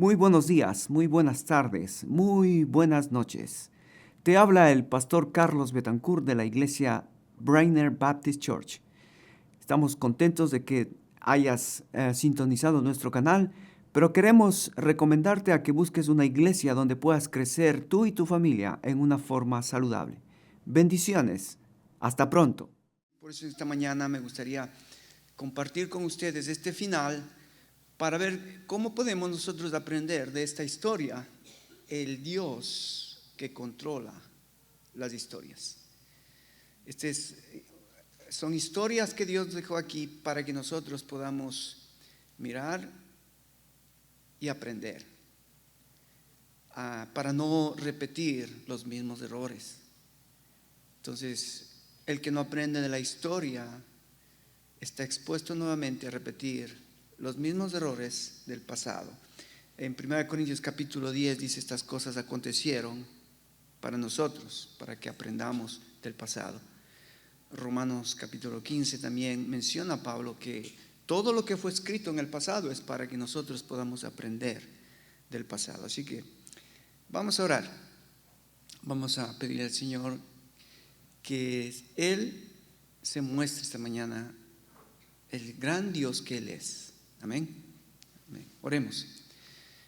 Muy buenos días, muy buenas tardes, muy buenas noches. Te habla el pastor Carlos Betancourt de la iglesia Brainer Baptist Church. Estamos contentos de que hayas sintonizado nuestro canal, pero queremos recomendarte a que busques una iglesia donde puedas crecer tú y tu familia en una forma saludable. Bendiciones. Hasta pronto. Por eso esta mañana me gustaría compartir con ustedes este final para ver cómo podemos nosotros aprender de esta historia, el Dios que controla las historias. Son historias que Dios dejó aquí para que nosotros podamos mirar y aprender, para no repetir los mismos errores. Entonces, el que no aprende de la historia está expuesto nuevamente a repetir los mismos errores del pasado. En 1 Corintios capítulo 10 dice: estas cosas acontecieron para nosotros, para que aprendamos del pasado. Romanos capítulo 15 también menciona a Pablo que todo lo que fue escrito en el pasado es para que nosotros podamos aprender del pasado. Así que vamos a orar. Vamos a pedirle al Señor que Él se muestre esta mañana el gran Dios que Él es. Amén. Amén. Oremos.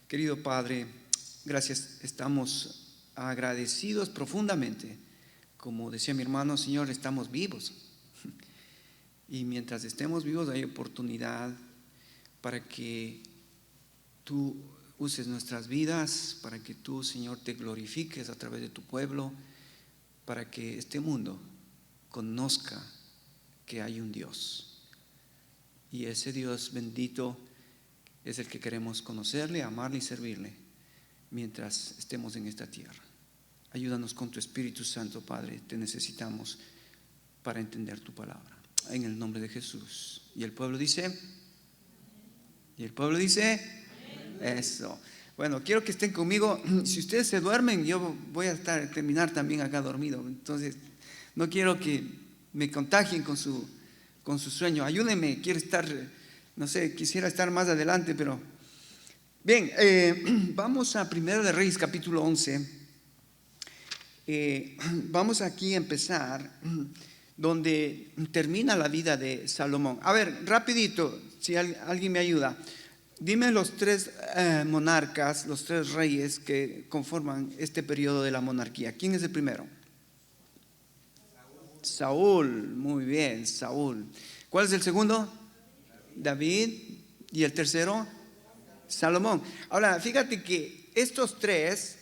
Querido Padre, gracias, estamos agradecidos profundamente. Como decía mi hermano, Señor, estamos vivos. Y mientras estemos vivos hay oportunidad para que tú uses nuestras vidas, para que tú, Señor, te glorifiques a través de tu pueblo, para que este mundo conozca que hay un Dios. Y ese Dios bendito es el que queremos conocerle, amarle y servirle mientras estemos en esta tierra. Ayúdanos con tu Espíritu Santo, Padre, te necesitamos para entender tu palabra. En el nombre de Jesús. Y el pueblo dice, eso. Bueno, quiero que estén conmigo. Si ustedes se duermen, yo voy a terminar también acá dormido. Entonces, no quiero que me contagien con su sueño. Ayúdenme, quisiera estar más adelante, pero bien, vamos a 1 de Reyes capítulo 11. Vamos aquí a empezar donde termina la vida de Salomón. A ver, rapidito, si alguien me ayuda, dime los tres monarcas, los tres reyes que conforman este periodo de la monarquía. ¿Quién es el primero? Saúl, muy bien, Saúl. ¿Cuál es el segundo? David. ¿Y el tercero? Salomón. Ahora, fíjate que estos tres,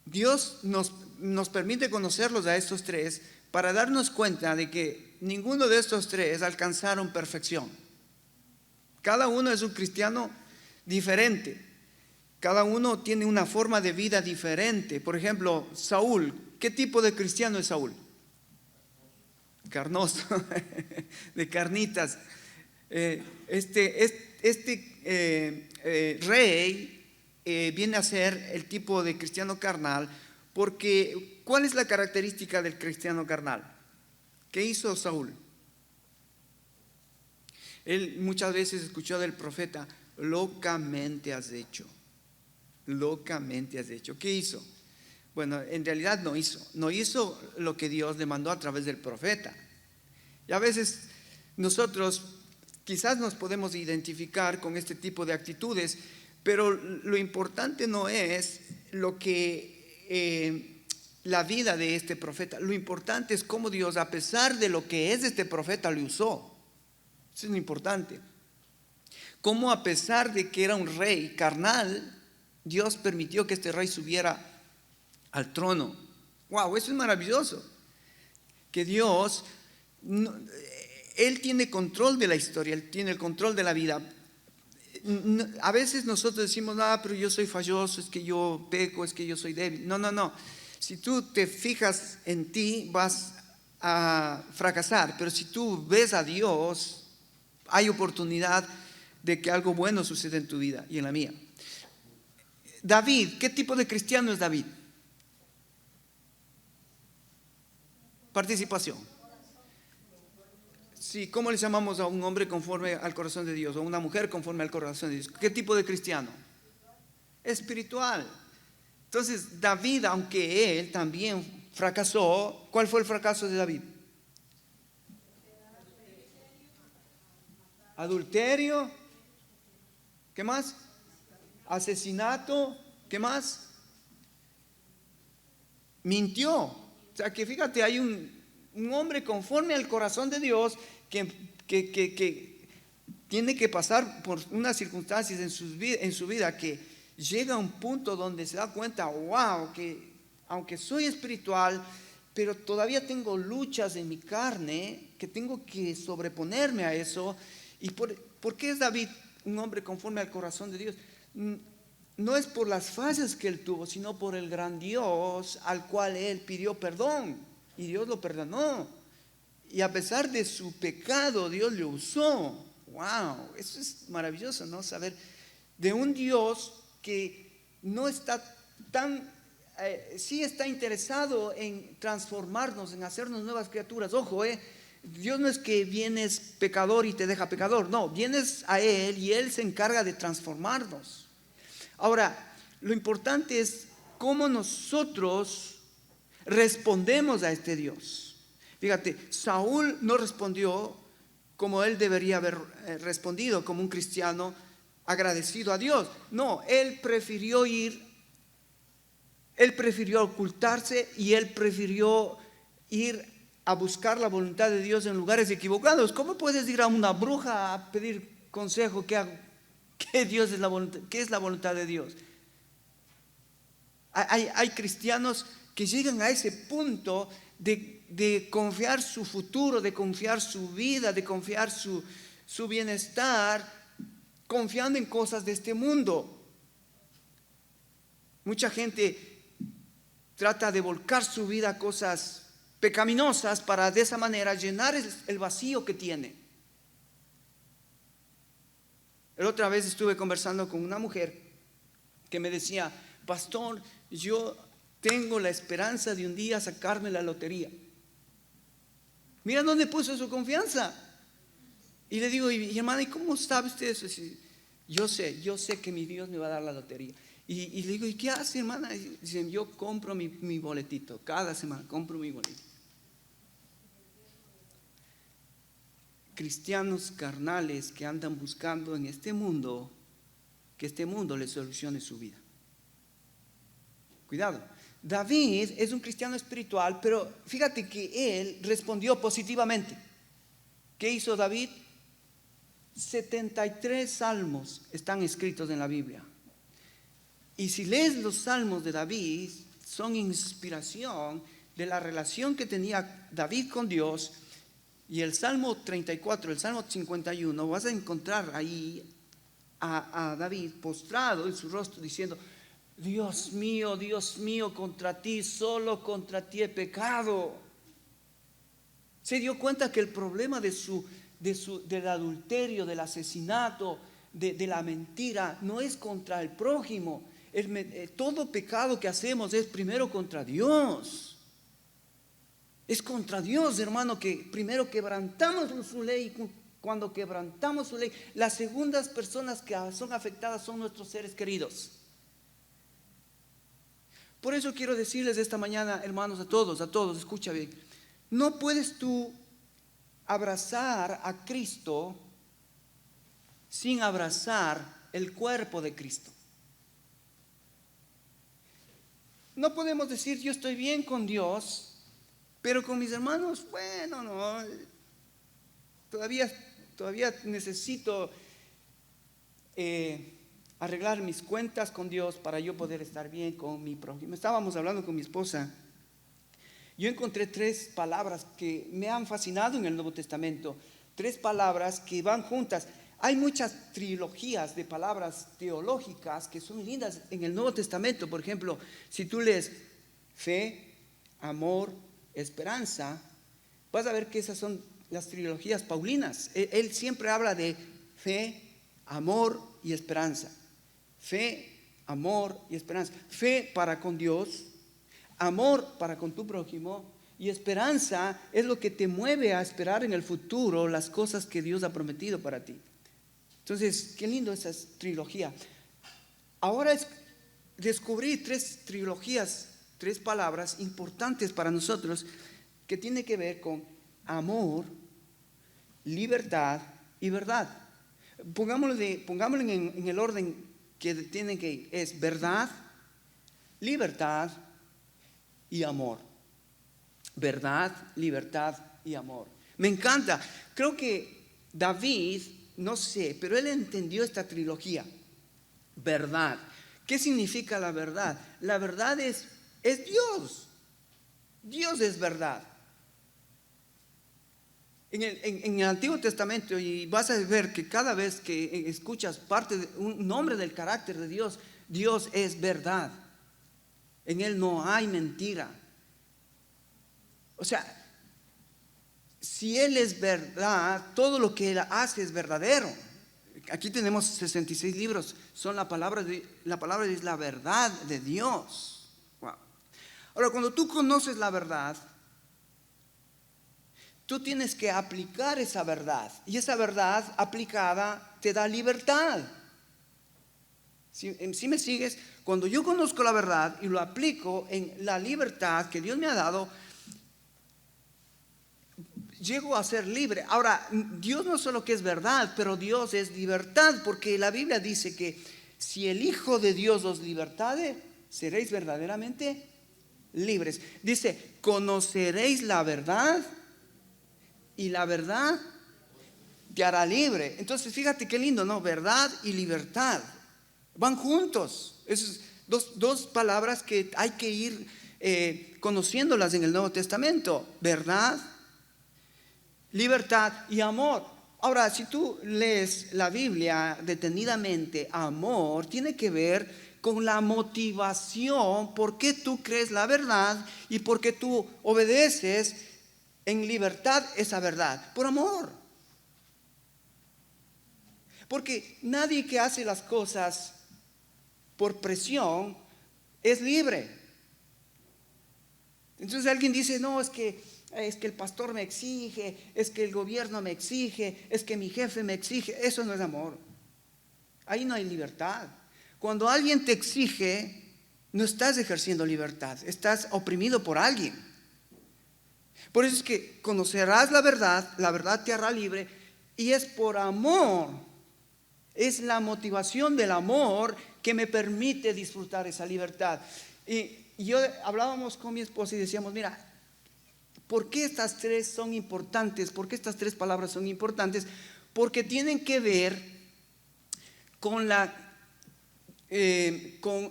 Dios nos permite conocerlos a estos tres para darnos cuenta de que ninguno de estos tres alcanzaron perfección. Cada uno es un cristiano diferente. Cada uno tiene una forma de vida diferente. Por ejemplo, Saúl, ¿qué tipo de cristiano es Saúl? Carnoso, de carnitas. Rey viene a ser el tipo de cristiano carnal, porque ¿cuál es la característica del cristiano carnal? ¿Qué hizo Saúl? Él muchas veces escuchó del profeta: locamente has hecho. Locamente has hecho. ¿Qué hizo? Bueno, en realidad no hizo lo que Dios le mandó a través del profeta. Y a veces nosotros quizás nos podemos identificar con este tipo de actitudes, pero lo importante no es lo que la vida de este profeta. Lo importante es cómo Dios, a pesar de lo que es este profeta, le usó. Eso es lo importante. Cómo, a pesar de que era un rey carnal, Dios permitió que este rey subiera al trono. Wow, eso es maravilloso. Que Dios, Él tiene control de la historia, Él tiene el control de la vida. A veces nosotros decimos: pero yo soy falloso, es que yo peco, es que yo soy débil. No. Si tú te fijas en ti, vas a fracasar. Pero si tú ves a Dios, hay oportunidad de que algo bueno suceda en tu vida y en la mía. David, ¿qué tipo de cristiano es David? Participación. Sí, ¿cómo le llamamos a un hombre conforme al corazón de Dios o a una mujer conforme al corazón de Dios? ¿Qué tipo de cristiano? Espiritual. Entonces, David, aunque él también fracasó, ¿cuál fue el fracaso de David? Adulterio, ¿qué más? Asesinato, ¿qué más? Mintió. O sea que fíjate, hay un hombre conforme al corazón de Dios que tiene que pasar por unas circunstancias en su vida que llega a un punto donde se da cuenta, wow, que aunque soy espiritual, pero todavía tengo luchas en mi carne, que tengo que sobreponerme a eso. ¿Y por qué es David un hombre conforme al corazón de Dios? No es por las fallas que él tuvo, sino por el gran Dios al cual él pidió perdón. Y Dios lo perdonó. Y a pesar de su pecado, Dios le usó. Wow, eso es maravilloso, ¿no? Saber de un Dios que no está sí está interesado en transformarnos, en hacernos nuevas criaturas. Ojo, Dios no es que vienes pecador y te deja pecador. No, vienes a Él y Él se encarga de transformarnos. Ahora, lo importante es cómo nosotros respondemos a este Dios. Fíjate, Saúl no respondió como él debería haber respondido, como un cristiano agradecido a Dios. No, él prefirió ocultarse y él prefirió ir a buscar la voluntad de Dios en lugares equivocados. ¿Cómo puedes ir a una bruja a pedir consejo qué es la voluntad de Dios? Hay cristianos que llegan a ese punto de confiar su futuro, de confiar su vida, de confiar su bienestar, confiando en cosas de este mundo. Mucha gente trata de volcar su vida a cosas pecaminosas para de esa manera llenar el vacío que tiene. La otra vez estuve conversando con una mujer que me decía, pastor, yo tengo la esperanza de un día sacarme la lotería. Mira dónde puso su confianza. Y le digo, y hermana, ¿y cómo sabe usted eso? Yo sé que mi Dios me va a dar la lotería. Y le digo, ¿y qué hace, hermana? Y dice, yo compro mi boletito, cada semana compro mi boletito. Cristianos carnales que andan buscando en este mundo, que este mundo les solucione su vida. Cuidado. David es un cristiano espiritual, pero fíjate que él respondió positivamente. ¿Qué hizo David? 73 salmos están escritos en la Biblia. Y si lees los salmos de David, son inspiración de la relación que tenía David con Dios. Y el Salmo 34, el Salmo 51, vas a encontrar ahí a David postrado en su rostro diciendo, Dios mío, contra ti, solo contra ti he pecado. Se dio cuenta que el problema del adulterio, del asesinato, de la mentira, no es contra el prójimo. Todo pecado que hacemos es primero contra Dios. Es contra Dios, hermano, que primero quebrantamos su ley. Cuando quebrantamos su ley, las segundas personas que son afectadas son nuestros seres queridos. Por eso quiero decirles esta mañana, hermanos, a todos, escucha bien. No puedes tú abrazar a Cristo sin abrazar el cuerpo de Cristo. No podemos decir yo estoy bien con Dios, pero con mis hermanos, bueno, no, todavía necesito arreglar mis cuentas con Dios para yo poder estar bien con mi prójimo. Estábamos hablando con mi esposa. Yo encontré 3 palabras que me han fascinado en el Nuevo Testamento. 3 palabras que van juntas. Hay muchas trilogías de palabras teológicas que son lindas en el Nuevo Testamento. Por ejemplo, si tú lees fe, amor, esperanza, vas a ver que esas son las trilogías paulinas. Él siempre habla de fe, amor y esperanza. Fe, amor y esperanza. Fe para con Dios, amor para con tu prójimo Y esperanza es lo que te mueve a esperar en el futuro las cosas que Dios ha prometido para ti. Entonces, qué lindo esa trilogía. Ahora descubrí 3 trilogías, 3 palabras importantes para nosotros que tienen que ver con amor, libertad y verdad. Pongámoslo en el orden que tienen que ir. Es verdad, libertad y amor. Verdad, libertad y amor. Me encanta. Creo que David, no sé, pero él entendió esta trilogía. Verdad. ¿Qué significa la verdad? La verdad es Dios. Dios es verdad. En el Antiguo Testamento, y vas a ver que cada vez que escuchas parte de un nombre del carácter de Dios, Dios es verdad. En Él no hay mentira. O sea, si Él es verdad, todo lo que Él hace es verdadero. Aquí tenemos 66 libros, son la palabra de Dios, la verdad de Dios. Wow. Ahora, cuando tú conoces la verdad, tú tienes que aplicar esa verdad. Y esa verdad aplicada te da libertad. Si me sigues, cuando yo conozco la verdad y lo aplico en la libertad que Dios me ha dado, llego a ser libre. Ahora, Dios no solo que es verdad, pero Dios es libertad, porque la Biblia dice que si el Hijo de Dios os libertare, seréis verdaderamente libres. Dice, conoceréis la verdad y la verdad te hará libre. Entonces, fíjate qué lindo, ¿no? Verdad y libertad van juntos. Esas dos palabras que hay que ir conociéndolas en el Nuevo Testamento. Verdad, libertad y amor. Ahora, si tú lees la Biblia detenidamente, amor tiene que ver con la motivación por qué tú crees la verdad y por qué tú obedeces en libertad esa verdad, por amor. Porque nadie que hace las cosas por presión es libre. Entonces alguien dice, no, es que el pastor me exige, es que el gobierno me exige, es que mi jefe me exige. Eso no es amor. Ahí no hay libertad. Cuando alguien te exige, no estás ejerciendo libertad, estás oprimido por alguien. Por eso es que conocerás la verdad te hará libre, y es por amor, es la motivación del amor que me permite disfrutar esa libertad. Y yo hablábamos con mi esposa y decíamos, mira, ¿por qué estas 3 son importantes? ¿Por qué estas 3 palabras son importantes? Porque tienen que ver con con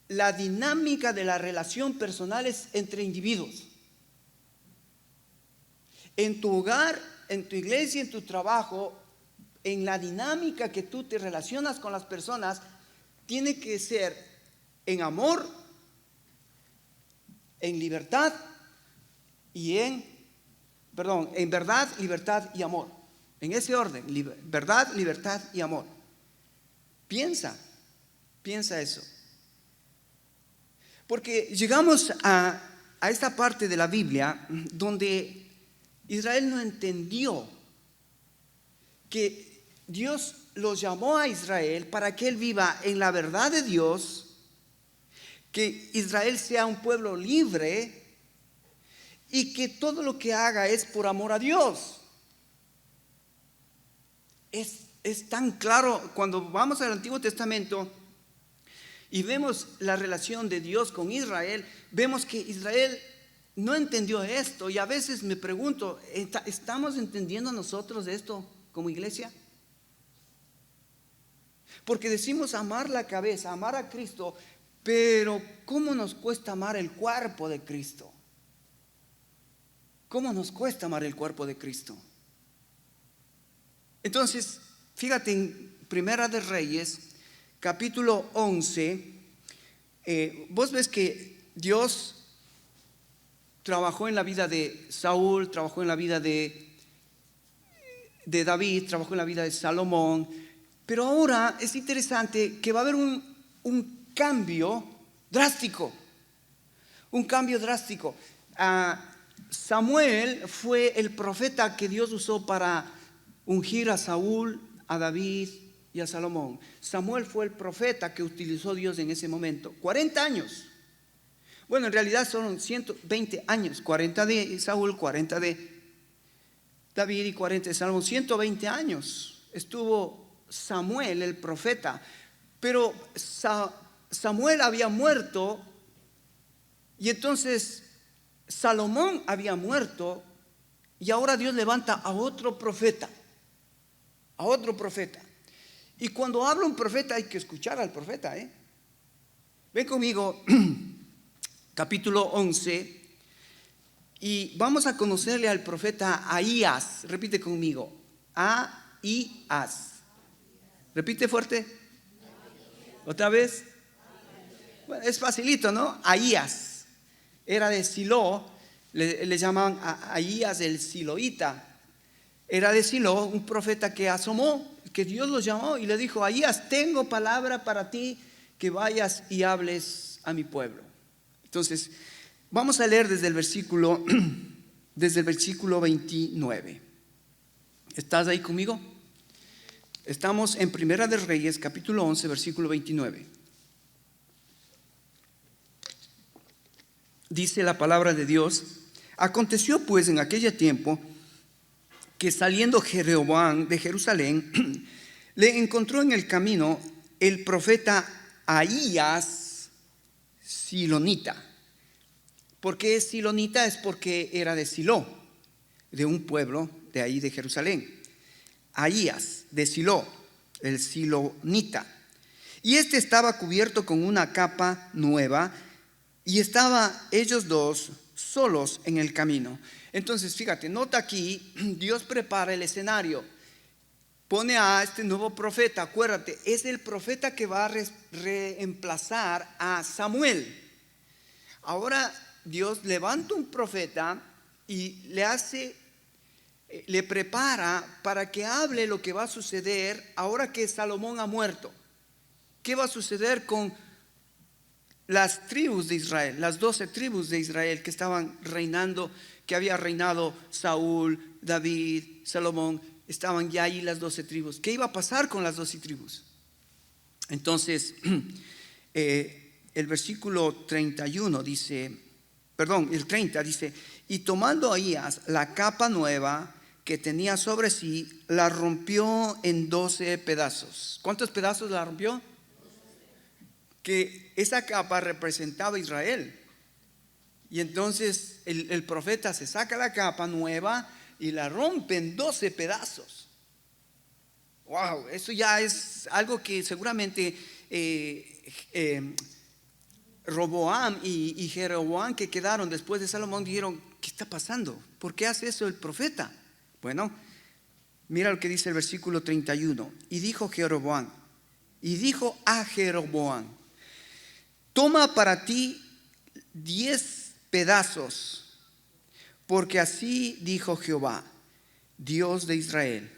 la dinámica de las relaciones personales entre individuos. En tu hogar, en tu iglesia, en tu trabajo, en la dinámica que tú te relacionas con las personas, tiene que ser en amor, en libertad y en verdad, libertad y amor. En ese orden, verdad, libertad y amor. Piensa eso. Porque llegamos a esta parte de la Biblia donde Israel no entendió que Dios los llamó a Israel para que él viva en la verdad de Dios, que Israel sea un pueblo libre y que todo lo que haga es por amor a Dios. Es tan claro cuando vamos al Antiguo Testamento y vemos la relación de Dios con Israel, vemos que Israel no entendió esto. Y a veces me pregunto, ¿estamos entendiendo nosotros esto como iglesia? Porque decimos amar la cabeza, amar a Cristo, pero ¿cómo nos cuesta amar el cuerpo de Cristo? ¿Cómo nos cuesta amar el cuerpo de Cristo? Entonces, fíjate en Primera de Reyes, capítulo 11, vos ves que Dios trabajó en la vida de Saúl, trabajó en la vida de David, trabajó en la vida de Salomón, pero ahora es interesante que va a haber un cambio drástico, un cambio drástico. Samuel fue el profeta que Dios usó para ungir a Saúl, a David y a Salomón. Samuel fue el profeta que utilizó Dios en ese momento. 40 años. Bueno, en realidad son 120 años. 40 de Saúl, 40 de David y 40 de Salomón. 120 años estuvo Samuel, el profeta. Pero Samuel había muerto y entonces Salomón había muerto y ahora Dios levanta a otro profeta. A otro profeta. Y cuando habla un profeta hay que escuchar al profeta. Ven conmigo, capítulo 11, y vamos a conocerle al profeta Ahías. Repite conmigo, Ahías. Repite fuerte. ¿Otra vez? Bueno, es facilito, ¿no? Ahías. Era de Silo, le llamaban a Ahías el Siloíta. Era de Silo, un profeta que asomó, que Dios lo llamó y le dijo: Ahías, tengo palabra para ti, que vayas y hables a mi pueblo. Entonces, vamos a leer desde el versículo 29. ¿Estás ahí conmigo? Estamos en Primera de Reyes, capítulo 11, versículo 29. Dice la palabra de Dios: aconteció pues en aquel tiempo que saliendo Jeroboam de Jerusalén, le encontró en el camino el profeta Ahías silonita. ¿Por qué es silonita? Es porque era de Silo, de un pueblo de ahí de Jerusalén. Ahías de Silo, el silonita. Y este estaba cubierto con una capa nueva, y estaban ellos dos solos en el camino. Entonces, fíjate, nota aquí, Dios prepara el escenario. Pone a este nuevo profeta, acuérdate, es el profeta que va a reemplazar a Samuel. Ahora Dios levanta un profeta y le prepara para que hable lo que va a suceder ahora que Salomón ha muerto. ¿Qué va a suceder con las tribus de Israel, las 12 tribus de Israel que estaban reinando, que había reinado Saúl, David, Salomón? Estaban ya ahí las 12 tribus. ¿Qué iba a pasar con las 12 tribus? Entonces, el versículo 31 dice, el 30 dice: y tomando Ahías la capa nueva que tenía sobre sí, la rompió en 12 pedazos. ¿Cuántos pedazos la rompió? Que esa capa representaba a Israel. Y entonces el profeta se saca la capa nueva y la rompe en 12 pedazos. Wow, eso ya es algo que seguramente Roboam y Jeroboam, que quedaron después de Salomón, dijeron: ¿qué está pasando? ¿Por qué hace eso el profeta? Bueno, mira lo que dice el versículo 31. Y dijo a Jeroboam: toma para ti 10 pedazos, porque así dijo Jehová, Dios de Israel: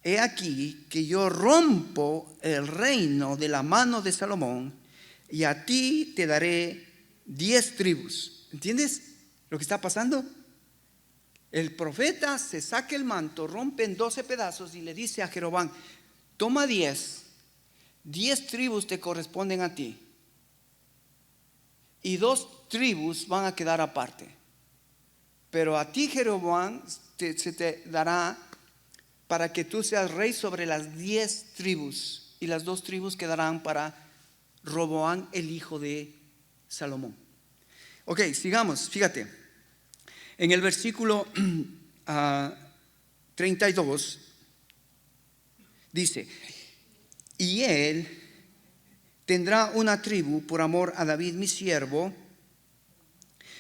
he aquí que yo rompo el reino de la mano de Salomón, y a ti te daré 10 tribus. ¿Entiendes lo que está pasando? El profeta se saca el manto, rompe en 12 pedazos y le dice a Jeroboam: toma 10 tribus te corresponden a ti, y 2 tribus van a quedar aparte. Pero a ti, Jeroboam, se te dará para que tú seas rey sobre las 10 tribus, y las 2 tribus quedarán para Roboam, el hijo de Salomón. Ok, sigamos, fíjate. En el versículo 32 dice: y él tendrá una tribu por amor a David mi siervo,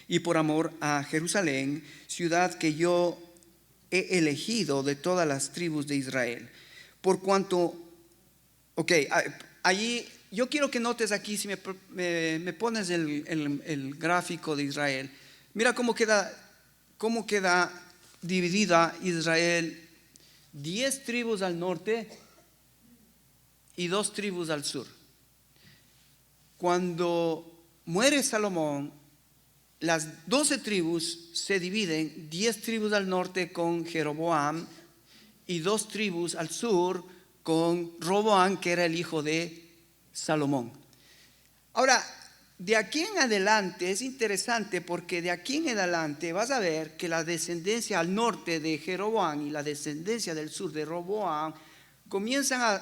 y por amor a Jerusalén, ciudad que yo he elegido de todas las tribus de Israel. Por cuanto, allí yo quiero que notes aquí, si me pones el gráfico de Israel. Mira cómo queda dividida Israel: 10 tribus al norte y 2 tribus al sur. Cuando muere Salomón, las 12 tribus se dividen, 10 tribus al norte con Jeroboam y 2 tribus al sur con Roboam, que era el hijo de Salomón. Ahora, de aquí en adelante es interesante, porque de aquí en adelante vas a ver que la descendencia al norte de Jeroboam y la descendencia del sur de Roboam comienzan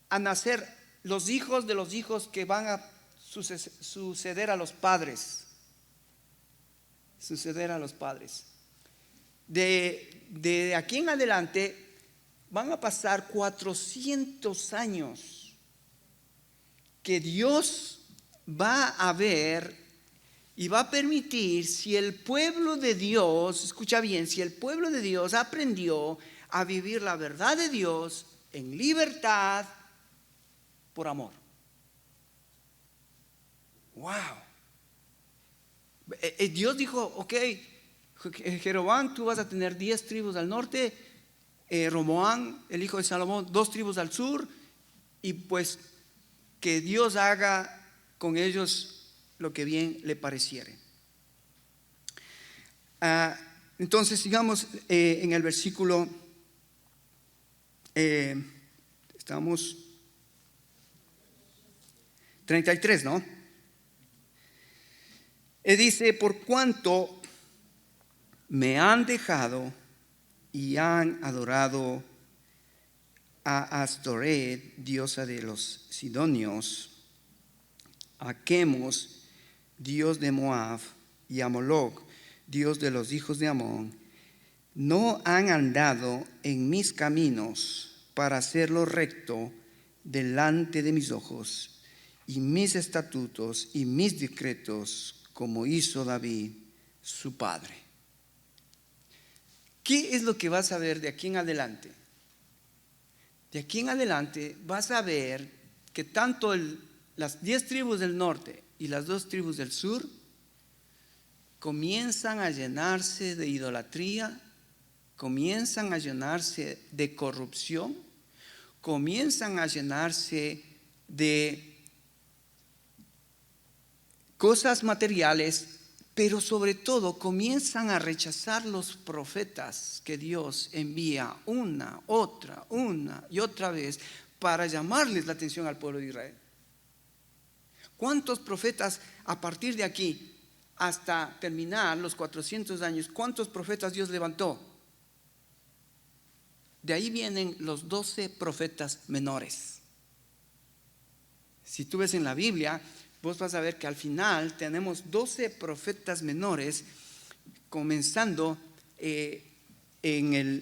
a nacer los hijos de los hijos que van a suceder a los padres. Suceder a los padres. De aquí en adelante van a pasar 400 años que Dios va a ver y va a permitir, si el pueblo de Dios, escucha bien, si el pueblo de Dios aprendió a vivir la verdad de Dios en libertad por amor. Wow. Dios dijo, ok, Jeroboam, tú vas a tener 10 tribus al norte, Roboam, el hijo de Salomón, 2 tribus al sur, y pues que Dios haga con ellos lo que bien le pareciere. Entonces sigamos en el versículo, estamos 33, ¿no? Dice, por cuanto me han dejado y han adorado a Astoret, diosa de los sidonios, a Quemos, dios de Moab, y a Moloc, dios de los hijos de Amón, no han andado en mis caminos para hacerlo recto delante de mis ojos, y mis estatutos y mis decretos, como hizo David, su padre. ¿Qué es lo que vas a ver de aquí en adelante? De aquí en adelante vas a ver que tanto las 10 tribus del norte y las 2 tribus del sur comienzan a llenarse de idolatría, comienzan a llenarse de corrupción, comienzan a llenarse de cosas materiales, pero sobre todo comienzan a rechazar los profetas que Dios envía una y otra vez para llamarles la atención al pueblo de Israel. ¿Cuántos profetas a partir de aquí hasta terminar los 400 años, cuántos profetas Dios levantó? De ahí vienen los 12 profetas menores. Si tú ves en la Biblia, vos vas a ver que al final tenemos 12 profetas menores, comenzando en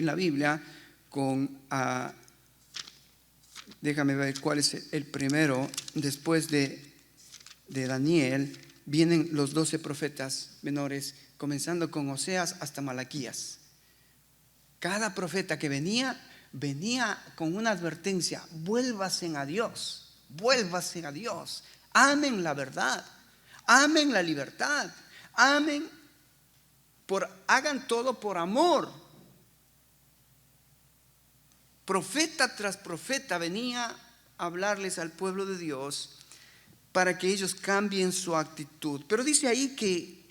la Biblia con, déjame ver cuál es el primero. Después de Daniel vienen los 12 profetas menores, comenzando con Oseas hasta Malaquías. Cada profeta que venía con una advertencia: vuélvasen a Dios. Vuélvasen a Dios, amen la verdad, amen la libertad, hagan todo por amor. Profeta tras profeta venía a hablarles al pueblo de Dios para que ellos cambien su actitud. Pero dice ahí que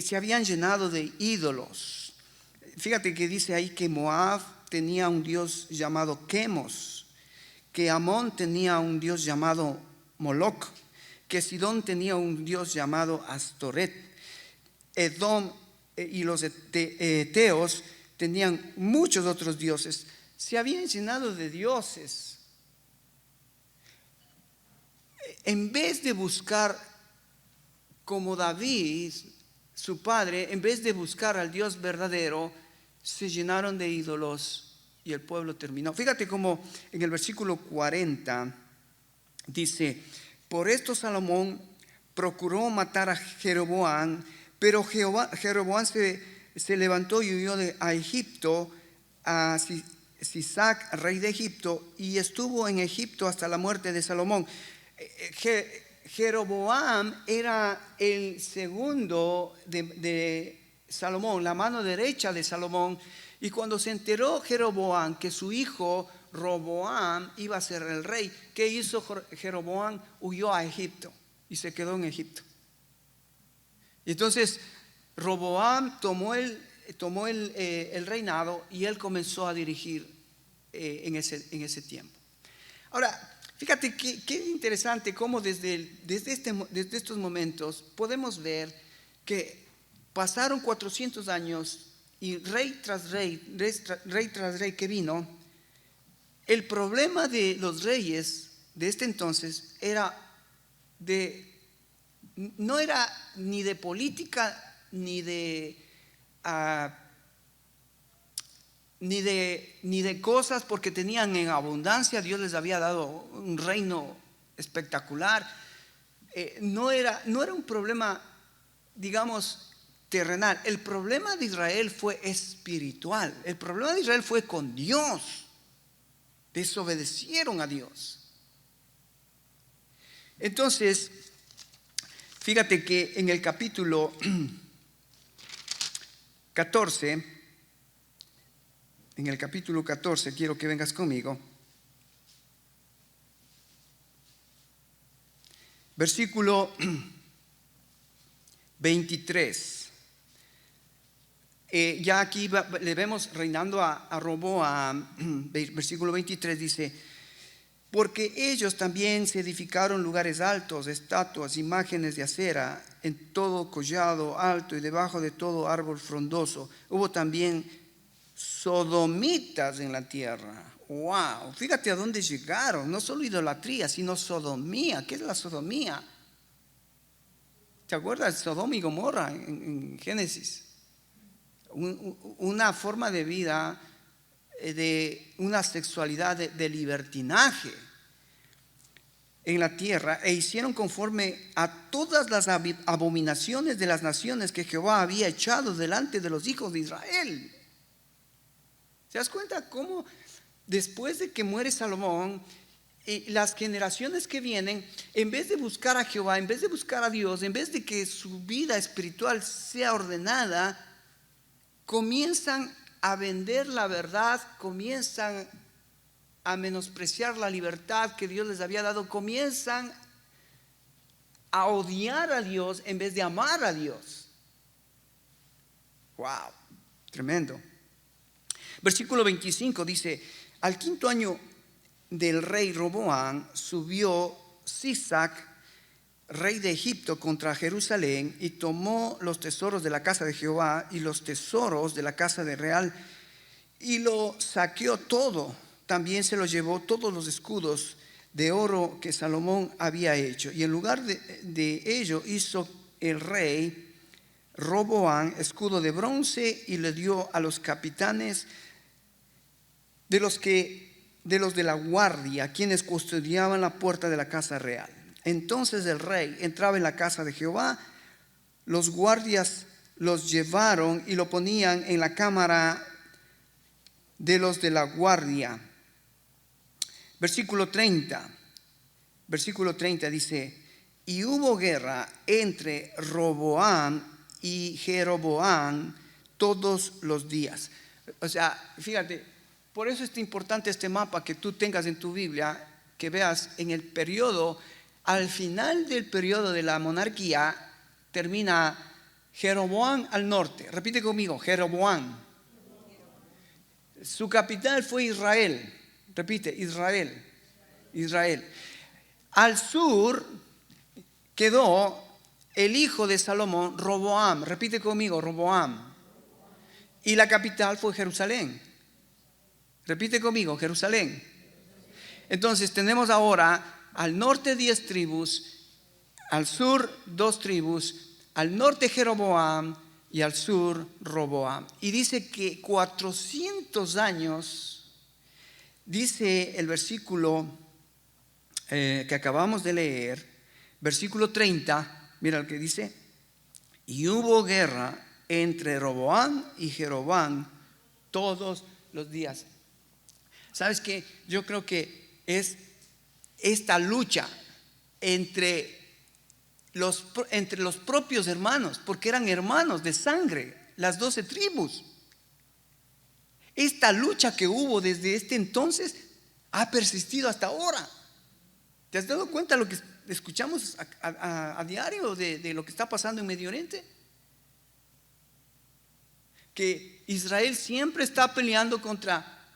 se habían llenado de ídolos. Fíjate que dice ahí que Moab tenía un dios llamado Quemos, que Amón tenía un dios llamado Moloc, que Sidón tenía un dios llamado Astoret, Edom y los eteos tenían muchos otros dioses. Se habían llenado de dioses. En vez de buscar como David, su padre, en vez de buscar al Dios verdadero, se llenaron de ídolos. Y el pueblo terminó. Fíjate cómo en el versículo 40 dice: por esto Salomón procuró matar a Jeroboam, pero Jeroboam se levantó y huyó a Egipto, a Sisac, rey de Egipto, y estuvo en Egipto hasta la muerte de Salomón. Jeroboam era el segundo de Salomón, la mano derecha de Salomón. Y cuando se enteró Jeroboam que su hijo Roboam iba a ser el rey, ¿qué hizo Jeroboam? Huyó a Egipto. y se quedó en Egipto. Y entonces Roboam tomó el reinado y él comenzó a dirigir en ese tiempo. Ahora, fíjate qué interesante cómo desde estos momentos podemos ver que pasaron 400 años y rey tras rey que vino. El problema de los reyes de este entonces no era ni de política ni de cosas, porque tenían en abundancia. Dios les había dado un reino espectacular. No era un problema, digamos, terrenal. El problema de Israel fue espiritual. El problema de Israel fue con Dios. Desobedecieron a Dios. Entonces, fíjate que en el capítulo 14, quiero que vengas conmigo. Versículo 23. Ya aquí le vemos reinando a Roboam. Versículo 23 dice: porque ellos también se edificaron lugares altos, estatuas, imágenes de acera, en todo collado alto y debajo de todo árbol frondoso. Hubo también sodomitas en la tierra. Wow, fíjate a dónde llegaron. No solo idolatría, sino sodomía. ¿Qué es la sodomía? ¿Te acuerdas de Sodoma y Gomorra en Génesis? Una forma de vida, de una sexualidad de libertinaje en la tierra, e hicieron conforme a todas las abominaciones de las naciones que Jehová había echado delante de los hijos de Israel. ¿Te das cuenta cómo después de que muere Salomón, las generaciones que vienen, en vez de buscar a Jehová, en vez de buscar a Dios, en vez de que su vida espiritual sea ordenada, comienzan a vender la verdad, comienzan a menospreciar la libertad que Dios les había dado, comienzan a odiar a Dios en vez de amar a Dios. Wow, tremendo. Versículo 25 dice: al quinto año del rey Roboam subió Sisac, rey de Egipto, contra Jerusalén, y tomó los tesoros de la casa de Jehová y los tesoros de la casa de real, y lo saqueó todo. También se lo llevó todos los escudos de oro que Salomón había hecho, y en lugar de ello hizo el rey Roboam escudo de bronce y le dio a los capitanes de los de la guardia, quienes custodiaban la puerta de la casa real. Entonces el rey entraba en la casa de Jehová, los guardias los llevaron y lo ponían en la cámara de los de la guardia. Versículo 30 dice: y hubo guerra entre Roboam y Jeroboam todos los días. O sea, fíjate, por eso es importante este mapa que tú tengas en tu Biblia, que veas en el periodo. Al final del periodo de la monarquía termina Jeroboam al norte. Repite conmigo: Jeroboam. Su capital fue Israel. Repite: Israel. Al sur quedó el hijo de Salomón, Roboam. Repite conmigo: Roboam. Y la capital fue Jerusalén. Repite conmigo: Jerusalén. Entonces tenemos ahora al norte 10 tribus, al sur 2 tribus, al norte Jeroboam y al sur Roboam. Y dice que 400 años, dice el versículo que acabamos de leer, versículo 30, mira lo que dice: y hubo guerra entre Roboam y Jeroboam todos los días. ¿Sabes qué? Yo creo que es esta lucha entre los propios hermanos, porque eran hermanos de sangre, las 12 tribus. Esta lucha que hubo desde este entonces ha persistido hasta ahora. ¿Te has dado cuenta lo que escuchamos a diario de lo que está pasando en Medio Oriente. Que Israel siempre está peleando contra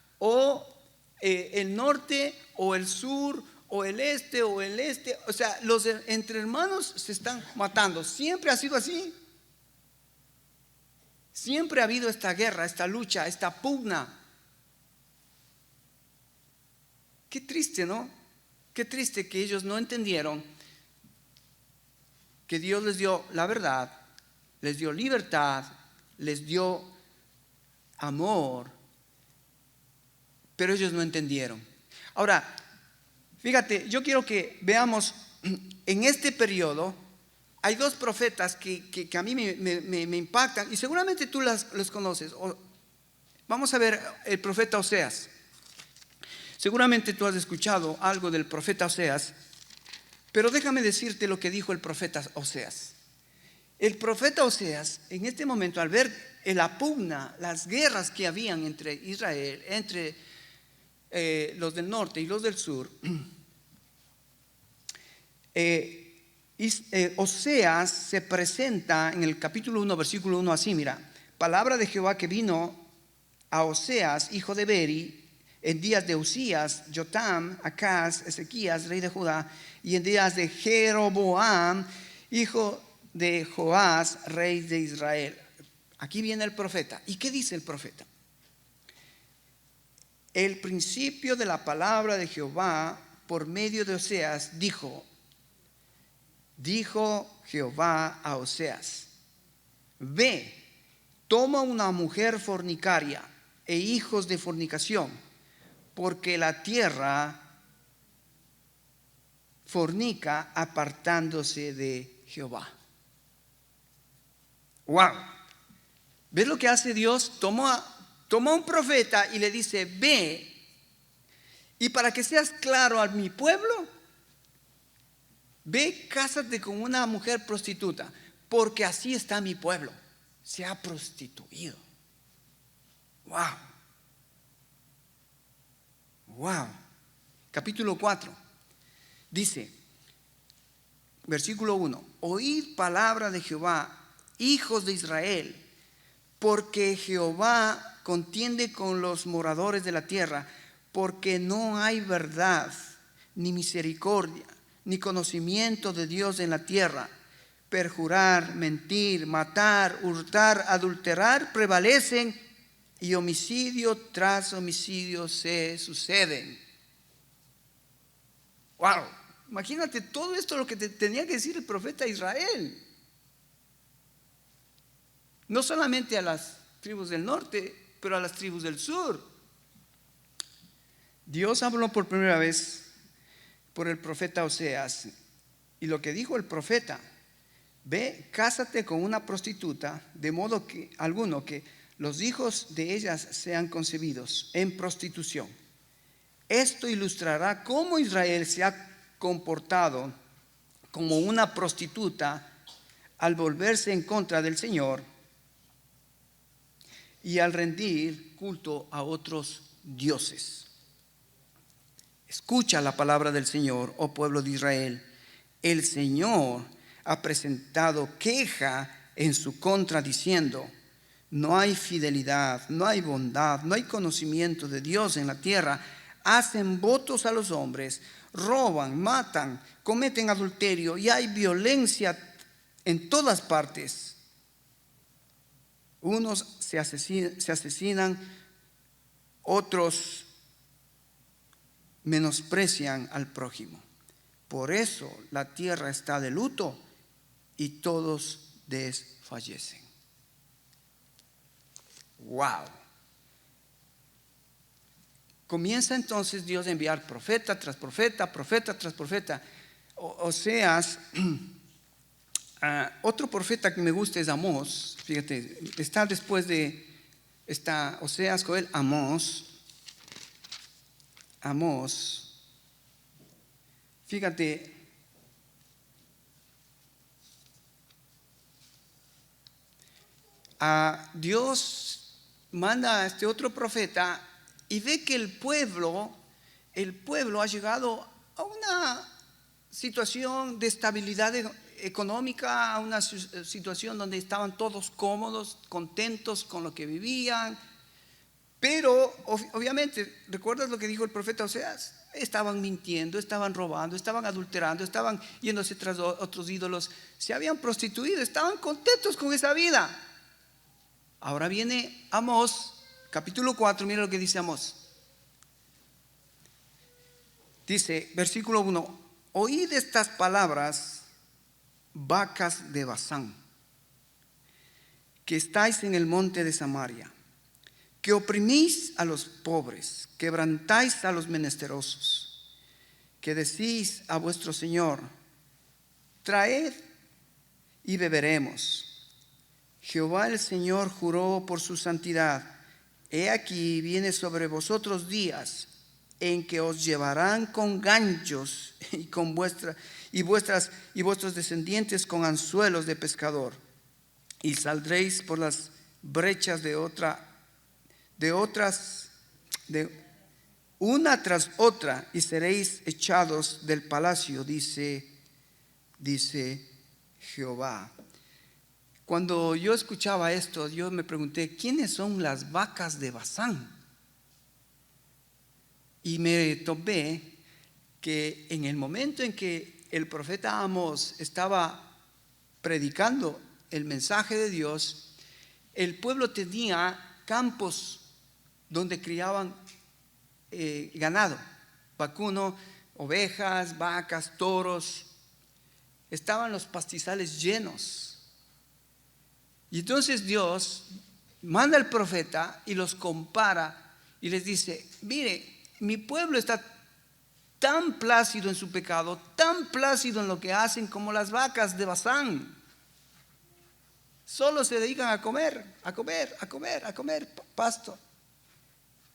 el norte o el sur o el este. O sea, los entre hermanos se están matando. Siempre ha sido así. Siempre ha habido esta guerra, esta lucha, esta pugna. Qué triste, ¿no? Qué triste que ellos no entendieron que Dios les dio la verdad, les dio libertad, les dio amor, pero ellos no entendieron. Ahora, fíjate, yo quiero que veamos en este periodo. Hay dos profetas que a mí me impactan y seguramente tú los conoces. Vamos a ver el profeta Oseas. Seguramente tú has escuchado algo del profeta Oseas, pero déjame decirte lo que dijo el profeta Oseas. El profeta Oseas, en este momento, al ver la pugna, las guerras que habían entre Israel, entre los del norte y los del sur, Oseas se presenta en el capítulo 1, versículo 1 así, mira: palabra de Jehová que vino a Oseas, hijo de Beri, en días de Usías, Jotam, Acaz, Ezequías, rey de Judá, y en días de Jeroboam, hijo de Joás, rey de Israel. Aquí viene el profeta. ¿Y qué dice el profeta? El principio de la palabra de Jehová por medio de Oseas dijo Jehová a Oseas: ve, toma una mujer fornicaria e hijos de fornicación, porque la tierra fornica apartándose de Jehová. Wow. ¿Ves lo que hace Dios? Toma un profeta y le dice: ve, y para que seas claro a mi pueblo, ve, cásate con una mujer prostituta, porque así está mi pueblo, se ha prostituido. Wow. Wow. Capítulo 4 dice, versículo 1: oíd palabra de Jehová, hijos de Israel, porque Jehová contiende con los moradores de la tierra, porque no hay verdad, ni misericordia, ni conocimiento de Dios en la tierra. Perjurar, mentir, matar, hurtar, adulterar prevalecen, y homicidio tras homicidio se suceden. Wow, imagínate todo esto lo que tenía que decir el profeta Israel. No solamente a las tribus del norte, pero a las tribus del sur. Dios habló por primera vez por el profeta Oseas, y lo que dijo el profeta: ve, cásate con una prostituta, de modo que alguno que los hijos de ellas sean concebidos en prostitución. Esto ilustrará cómo Israel se ha comportado como una prostituta al volverse en contra del Señor y al rendir culto a otros dioses. Escucha la palabra del Señor, oh pueblo de Israel. El Señor ha presentado queja en su contra, diciendo: no hay fidelidad, no hay bondad, no hay conocimiento de Dios en la tierra. Hacen votos a los hombres, roban, matan, cometen adulterio, y hay violencia en todas partes. Unos se asesinan, otros menosprecian al prójimo. Por eso la tierra está de luto y todos desfallecen. Wow. Comienza entonces Dios a enviar profeta tras profeta, profeta tras profeta. Oseas, otro profeta que me gusta es Amós. Fíjate, está después de Oseas, Joel, Amós. Fíjate, Dios manda a este otro profeta y ve que el pueblo ha llegado situación de estabilidad económica a una situación donde estaban todos cómodos, contentos con lo que vivían. Pero obviamente, ¿recuerdas lo que dijo el profeta Oseas? Estaban mintiendo, estaban robando, estaban adulterando, estaban yéndose tras otros ídolos, se habían prostituido, estaban contentos con esa vida. Ahora viene Amós, capítulo 4, mira lo que dice Amós. Dice, versículo 1, oíd estas palabras, vacas de Basán, que estáis en el monte de Samaria, que oprimís a los pobres, quebrantáis a los menesterosos, que decís a vuestro Señor, traed y beberemos. Jehová el Señor juró por su santidad, he aquí viene sobre vosotros días en que os llevarán con ganchos y vuestros descendientes con anzuelos de pescador, y saldréis por las brechas de una tras otra, y seréis echados del palacio, dice Jehová. Cuando yo escuchaba esto, yo me pregunté, ¿quiénes son las vacas de Basán? Y me topé que en el momento en que el profeta Amós estaba predicando el mensaje de Dios, el pueblo tenía campos donde criaban ganado, vacuno, ovejas, vacas, toros. Estaban los pastizales llenos. Y entonces Dios manda al profeta y los compara y les dice, mire, mi pueblo está tan plácido en su pecado, tan plácido en lo que hacen como las vacas de Basán. Solo se dedican a comer pasto.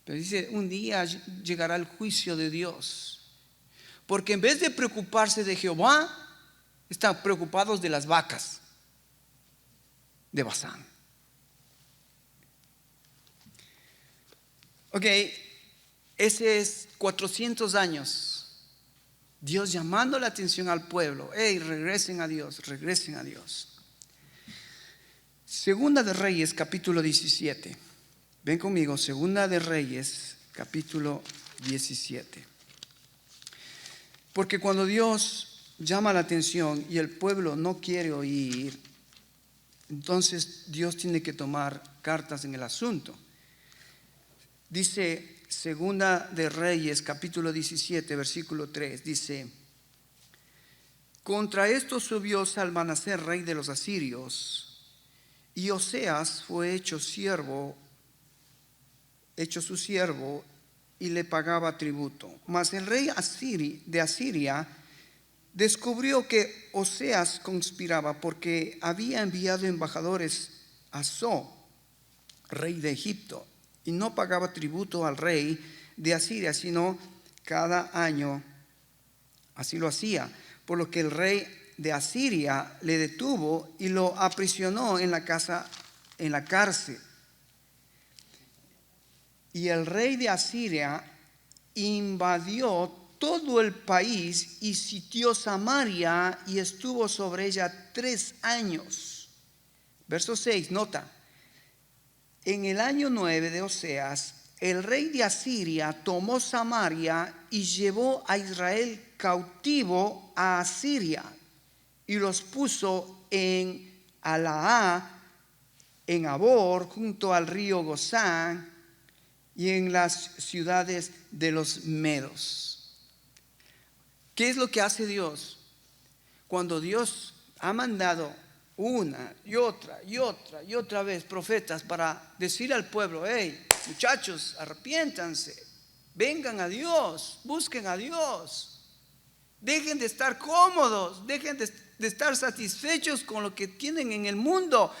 Pero dice, un día llegará el juicio de Dios. Porque en vez de preocuparse de Jehová, están preocupados de las vacas de Basán. Ok, ese es 400 años. Dios llamando la atención al pueblo. Hey, regresen a Dios, regresen a Dios. Segunda de Reyes, capítulo 17. Ven conmigo, Segunda de Reyes, capítulo 17. Porque cuando Dios llama la atención y el pueblo no quiere oír, entonces Dios tiene que tomar cartas en el asunto. Dice Segunda de Reyes, capítulo 17, versículo 3, dice, contra esto subió Salmanaser, rey de los asirios, y Oseas fue hecho su siervo, y le pagaba tributo. Mas el rey de Asiria descubrió que Oseas conspiraba, porque había enviado embajadores a So, rey de Egipto, y no pagaba tributo al rey de Asiria, sino cada año así lo hacía. Por lo que el rey de Asiria le detuvo y lo aprisionó en la cárcel. Y el rey de Asiria invadió todo el país y sitió Samaria y estuvo sobre ella 3 años. Verso 6, nota. En el año 9 de Oseas, el rey de Asiria tomó Samaria y llevó a Israel cautivo a Asiria y los puso en Alaá, en Abor, junto al río Gozán y en las ciudades de los medos. ¿Qué es lo que hace Dios? Cuando Dios ha mandado una y otra vez profetas para decir al pueblo, hey, muchachos, arrepiéntanse, vengan a Dios, busquen a Dios, dejen de estar cómodos, dejen de estar satisfechos con lo que tienen en el mundo.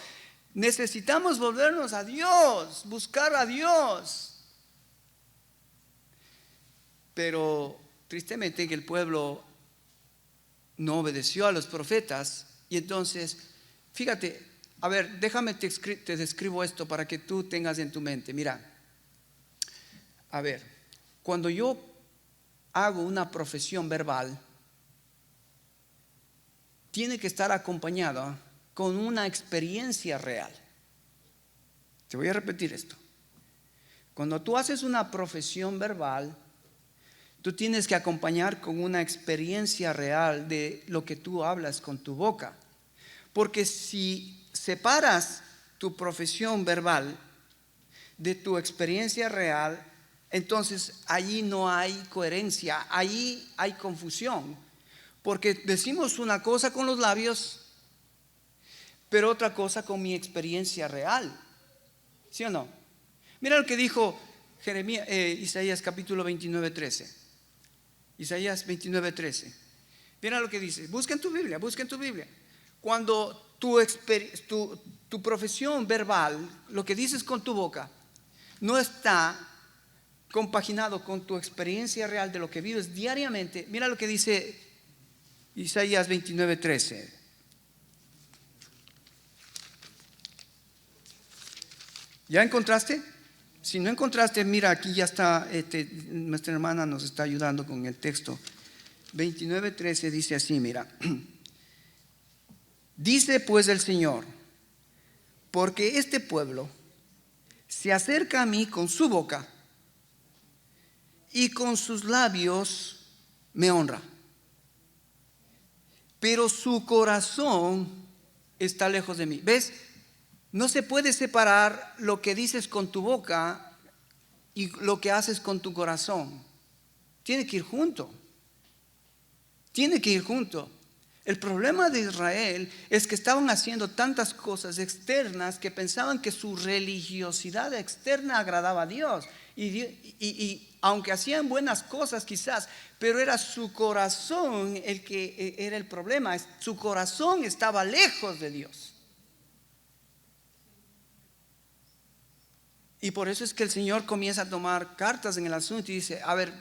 Necesitamos volvernos a Dios, buscar a Dios. Pero tristemente que el pueblo no obedeció a los profetas. Y entonces, fíjate, a ver, déjame te describo esto para que tú tengas en tu mente. Mira, a ver, cuando yo hago una profesión verbal, tiene que estar acompañado con una experiencia real. Te voy a repetir esto. Cuando tú haces una profesión verbal, tú tienes que acompañar con una experiencia real de lo que tú hablas con tu boca. Porque si separas tu profesión verbal de tu experiencia real, entonces allí no hay coherencia, allí hay confusión. Porque decimos una cosa con los labios, pero otra cosa con mi experiencia real. ¿Sí o no? Mira lo que dijo Isaías capítulo 29:13. Isaías 29:13. Mira lo que dice. Busca en tu Biblia. Cuando tu profesión verbal, lo que dices con tu boca, no está compaginado con tu experiencia real de lo que vives diariamente, mira lo que dice Isaías 29:13. ¿Ya encontraste? Si no encontraste, mira, aquí ya está, nuestra hermana nos está ayudando con el texto. 29:13 dice así, mira. Dice pues el Señor, porque este pueblo se acerca a mí con su boca y con sus labios me honra, pero su corazón está lejos de mí. ¿Ves? No se puede separar lo que dices con tu boca y lo que haces con tu corazón. Tiene que ir junto. El problema de Israel es que estaban haciendo tantas cosas externas que pensaban que su religiosidad externa agradaba a Dios. Y aunque hacían buenas cosas quizás, pero era su corazón el que era el problema. Su corazón estaba lejos de Dios. Y por eso es que el Señor comienza a tomar cartas en el asunto y dice, a ver,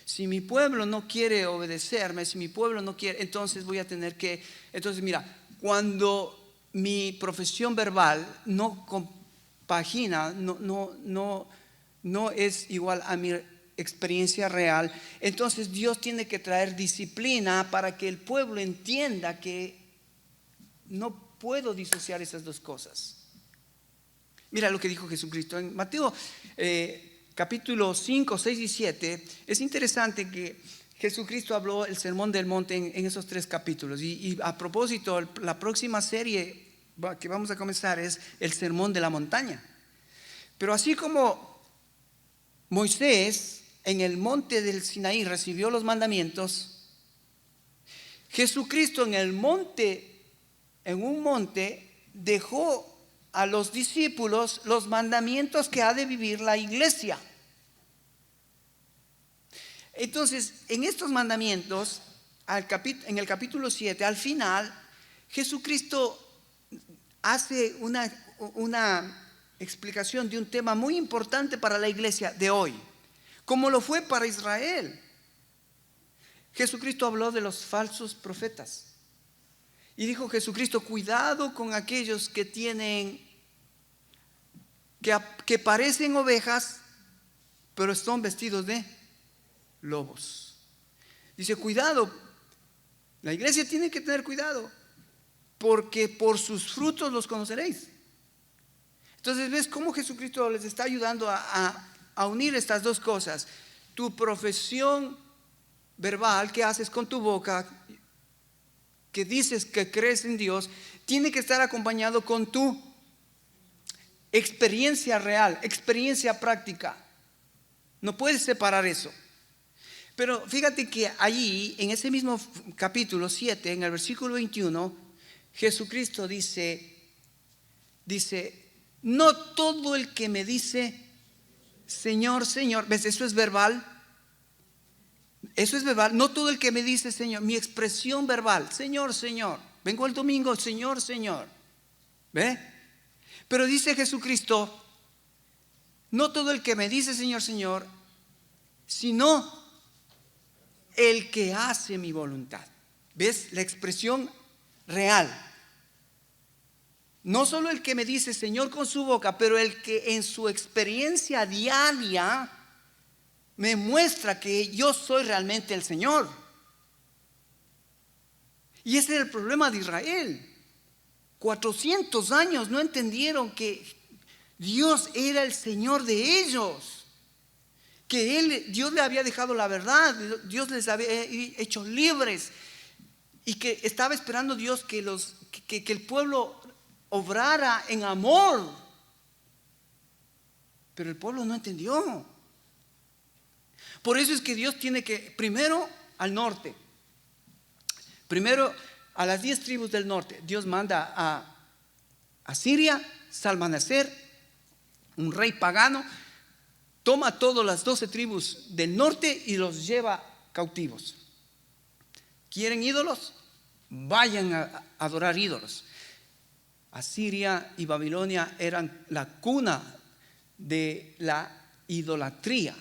si mi pueblo no quiere obedecerme, si mi pueblo no quiere, entonces voy a tener que, entonces mira, cuando mi profesión verbal no compagina, no es igual a mi experiencia real, entonces Dios tiene que traer disciplina para que el pueblo entienda que no puedo disociar esas dos cosas. Mira lo que dijo Jesucristo en Mateo capítulo 5, 6 y 7. Es interesante que Jesucristo habló el sermón del monte en esos 3 capítulos. Y a propósito, la próxima serie que vamos a comenzar es el sermón de la montaña. Pero así como Moisés en el monte del Sinaí recibió los mandamientos, Jesucristo en un monte dejó a los discípulos los mandamientos que ha de vivir la iglesia. Entonces, en estos mandamientos, en el capítulo 7, al final, Jesucristo hace una explicación de un tema muy importante para la iglesia de hoy, como lo fue para Israel. Jesucristo habló de los falsos profetas. Y dijo Jesucristo, cuidado con aquellos que que parecen ovejas, pero son vestidos de lobos. Dice, cuidado, la iglesia tiene que tener cuidado, porque por sus frutos los conoceréis. Entonces, ¿ves cómo Jesucristo les está ayudando a unir estas dos cosas? Tu profesión verbal que haces con tu boca, que dices que crees en Dios, tiene que estar acompañado con tu experiencia real, experiencia práctica. No puedes separar eso. Pero fíjate que allí, en ese mismo capítulo 7, en el versículo 21, Jesucristo dice, no todo el que me dice Señor, Señor, ¿ves? Eso es verbal. No todo el que me dice Señor, mi expresión verbal, Señor, Señor, vengo el domingo, Señor, Señor, ¿ve? Pero dice Jesucristo, no todo el que me dice Señor, Señor, sino el que hace mi voluntad. ¿Ves? La expresión real. No solo el que me dice Señor con su boca, pero el que en su experiencia diaria me muestra que yo soy realmente el Señor. Y ese era el problema de Israel. 400 años no entendieron que Dios era el Señor de ellos, que Dios le había dejado la verdad, Dios les había hecho libres, y que estaba esperando Dios que el pueblo obrara en amor. Pero el pueblo no entendió. Por eso es que Dios tiene que, primero al norte, primero a las 10 tribus del norte, Dios manda a Siria, Salmaneser, un rey pagano, toma todas las 12 tribus del norte y los lleva cautivos. ¿Quieren ídolos? Vayan a adorar ídolos. Asiria y Babilonia eran la cuna de la idolatría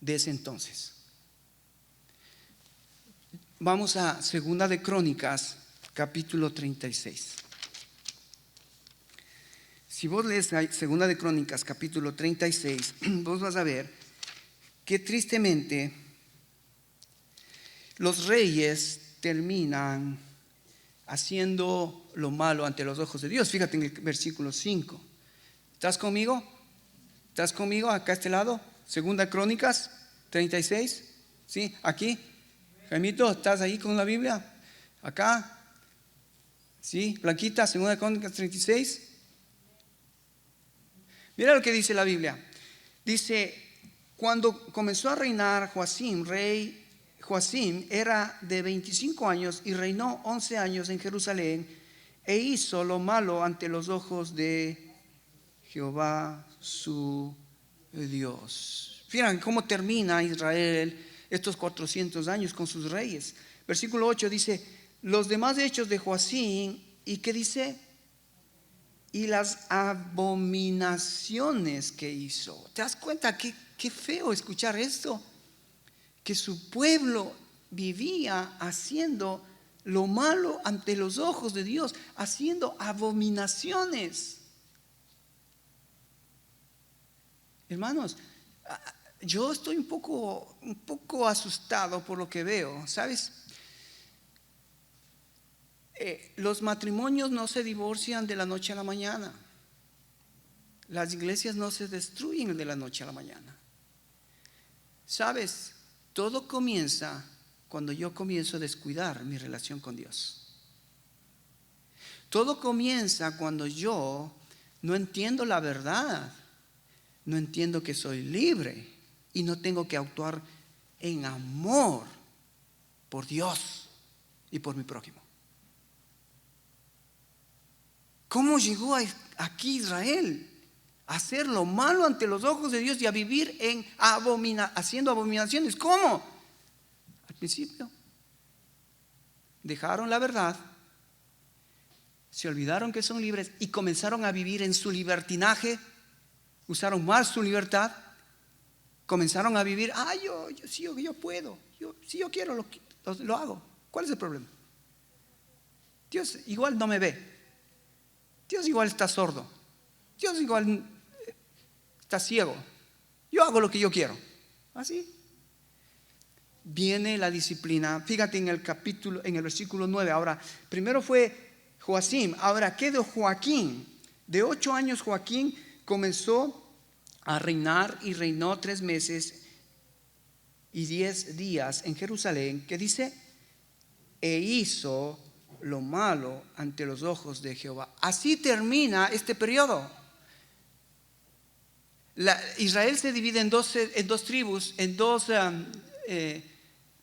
de ese entonces. Vamos a Segunda de Crónicas, capítulo 36. Si vos lees Segunda de Crónicas, capítulo 36, vos vas a ver que tristemente los reyes terminan haciendo lo malo ante los ojos de Dios. Fíjate en el versículo 5. ¿Estás conmigo? ¿Estás conmigo acá a este lado? Segunda Crónicas 36. ¿Sí? Aquí. Jaimito, ¿estás ahí con la Biblia? Acá. ¿Sí? Blanquita, Segunda Crónicas 36. Mira lo que dice la Biblia. Dice, cuando comenzó a reinar Joacim, rey Joacim era de 25 años y reinó 11 años en Jerusalén e hizo lo malo ante los ojos de Jehová su Dios. Fíjense cómo termina Israel estos 400 años con sus reyes. Versículo 8 dice, los demás hechos de Joacim, ¿y qué dice? Y las abominaciones que hizo. ¿Te das cuenta qué feo escuchar esto? Que su pueblo vivía haciendo lo malo ante los ojos de Dios, haciendo abominaciones. Hermanos, yo estoy un poco asustado por lo que veo, ¿sabes? Los matrimonios no se divorcian de la noche a la mañana. Las iglesias no se destruyen de la noche a la mañana. ¿Sabes? Todo comienza cuando yo comienzo a descuidar mi relación con Dios. Todo comienza cuando yo no entiendo la verdad, no entiendo que soy libre y no tengo que actuar en amor por Dios y por mi prójimo. ¿Cómo llegó aquí Israel a hacer lo malo ante los ojos de Dios y a vivir haciendo abominaciones? ¿Cómo? Al principio dejaron la verdad, se olvidaron que son libres y comenzaron a vivir en su libertinaje, usaron mal su libertad, comenzaron a vivir, yo puedo, si yo quiero lo hago. ¿Cuál es el problema? Dios igual no me ve. Dios igual está sordo. Dios igual está ciego. Yo hago lo que yo quiero. Así. Viene la disciplina. Fíjate en el versículo 9. Ahora, primero fue Joacim. Ahora, ¿qué de Joaquín? De 8 años Joaquín comenzó a reinar y reinó 3 meses y 10 días en Jerusalén. ¿Qué dice? E hizo lo malo ante los ojos de Jehová. Así termina este periodo. Israel se divide en dos tribus, en dos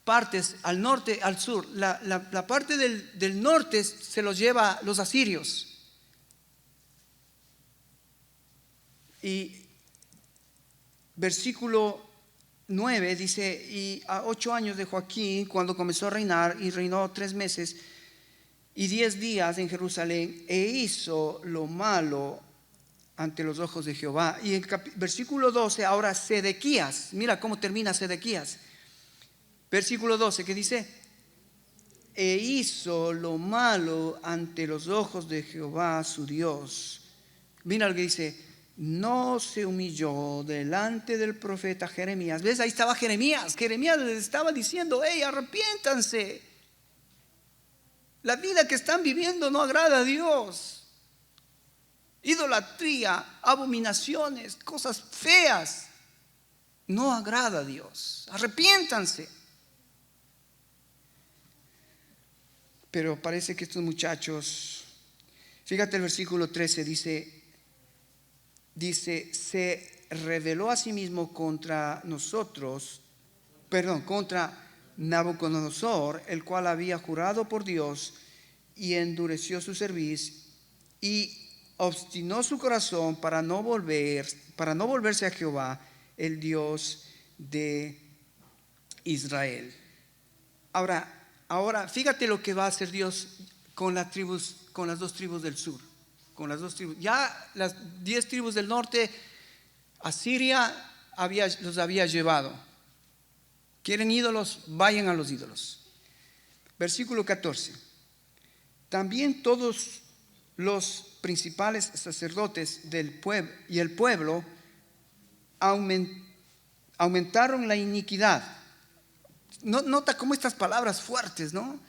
partes, al norte, al sur. La parte del norte se los lleva los asirios. Y versículo 9 dice, y a 8 años de Joaquín, cuando comenzó a reinar, y reinó 3 meses y 10 días en Jerusalén, e hizo lo malo ante los ojos de Jehová. Y el versículo 12, ahora Sedequías, mira cómo termina Sedequías. Versículo 12, que dice, e hizo lo malo ante los ojos de Jehová su Dios. Mira lo que dice, no se humilló delante del profeta Jeremías. ¿Ves? Ahí estaba Jeremías. Jeremías les estaba diciendo, hey, arrepiéntanse. La vida que están viviendo no agrada a Dios. Idolatría, abominaciones, cosas feas, no agrada a Dios. Arrepiéntanse. Pero parece que estos muchachos, fíjate el versículo 13, dice, se rebeló a sí mismo contra nosotros, contra Nabucodonosor, el cual había jurado por Dios y endureció su cerviz y obstinó su corazón para no volverse a Jehová, el Dios de Israel. Ahora, fíjate lo que va a hacer Dios con las dos tribus del sur, con las dos tribus. Ya las 10 tribus del norte, Asiria los había llevado. ¿Quieren ídolos? Vayan a los ídolos. Versículo 14. También todos los principales sacerdotes del pueblo y el pueblo aumentaron la iniquidad. Nota cómo estas palabras fuertes, ¿no?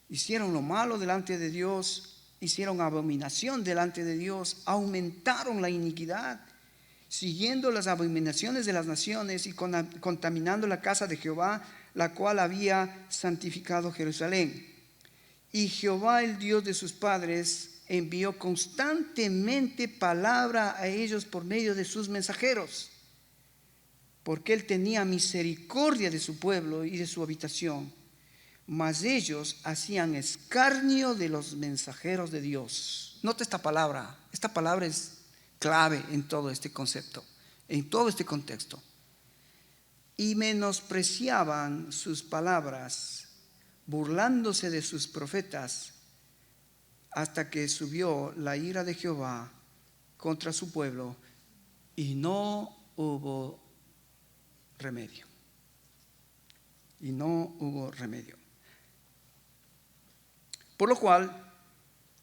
Hicieron lo malo delante de Dios, hicieron abominación delante de Dios, aumentaron la iniquidad, siguiendo las abominaciones de las naciones y contaminando la casa de Jehová, la cual había santificado Jerusalén. Y Jehová, el Dios de sus padres, envió constantemente palabra a ellos por medio de sus mensajeros, porque él tenía misericordia de su pueblo y de su habitación. Mas ellos hacían escarnio de los mensajeros de Dios. Nota esta palabra es clave en todo este concepto, en todo este contexto. Y menospreciaban sus palabras, burlándose de sus profetas, hasta que subió la ira de Jehová contra su pueblo y no hubo remedio. Por lo cual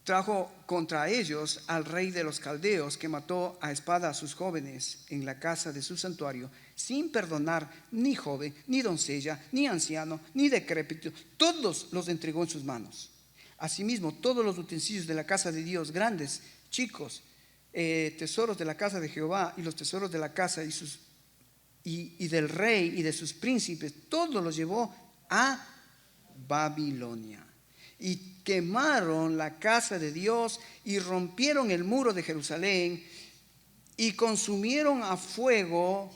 trajo contra ellos al rey de los caldeos, que mató a espada a sus jóvenes en la casa de su santuario, sin perdonar ni joven, ni doncella, ni anciano, ni decrépito. Todos los entregó en sus manos. Asimismo, todos los utensilios de la casa de Dios, grandes, chicos, tesoros de la casa de Jehová y los tesoros de la casa y del rey y de sus príncipes, todos los llevó a Babilonia. Y quemaron la casa de Dios y rompieron el muro de Jerusalén y consumieron a fuego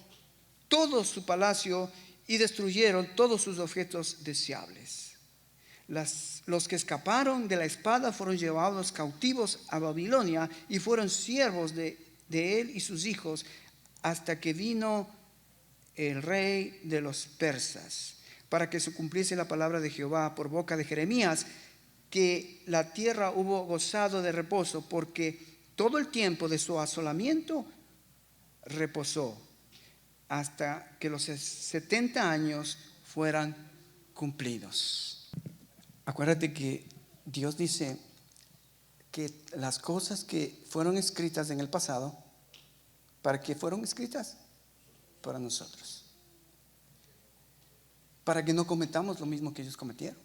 todo su palacio y destruyeron todos sus objetos deseables. Los que escaparon de la espada fueron llevados cautivos a Babilonia y fueron siervos de él y sus hijos hasta que vino el rey de los persas, para que se cumpliese la palabra de Jehová por boca de Jeremías, que la tierra hubo gozado de reposo, porque todo el tiempo de su asolamiento reposó, hasta que los 70 años fueran cumplidos. Acuérdate que Dios dice que las cosas que fueron escritas en el pasado, ¿para qué fueron escritas? Para nosotros, para que no cometamos lo mismo que ellos cometieron.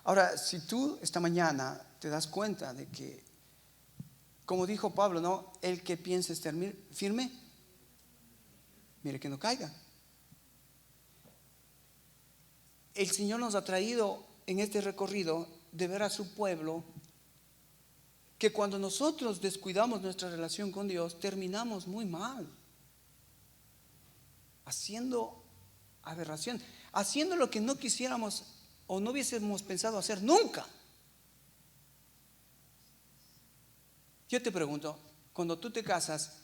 Ahora, si tú esta mañana te das cuenta de que, como dijo Pablo, ¿no? El que piense estar firme, mire que no caiga. El Señor nos ha traído en este recorrido de ver a su pueblo, que cuando nosotros descuidamos nuestra relación con Dios, terminamos muy mal, haciendo aberración, haciendo lo que no quisiéramos o no hubiésemos pensado hacer nunca. Yo te pregunto, cuando tú te casas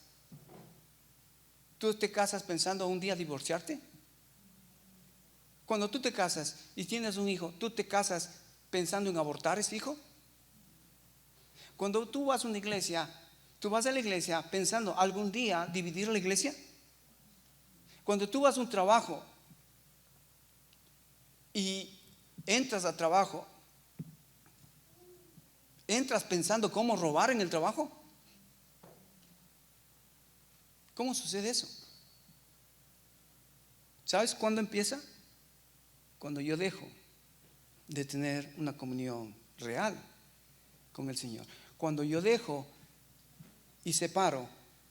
pensando un día divorciarte? Cuando tú te casas y tienes un hijo, ¿tú te casas pensando en abortar ese hijo? Cuando tú vas a una iglesia, ¿tú vas a la iglesia pensando algún día dividir la iglesia? Cuando tú vas a un trabajo y entras al trabajo, ¿entras pensando cómo robar en el trabajo? ¿Cómo sucede eso? ¿Sabes cuándo empieza? Cuando yo dejo de tener una comunión real con el Señor. Cuando yo dejo y separo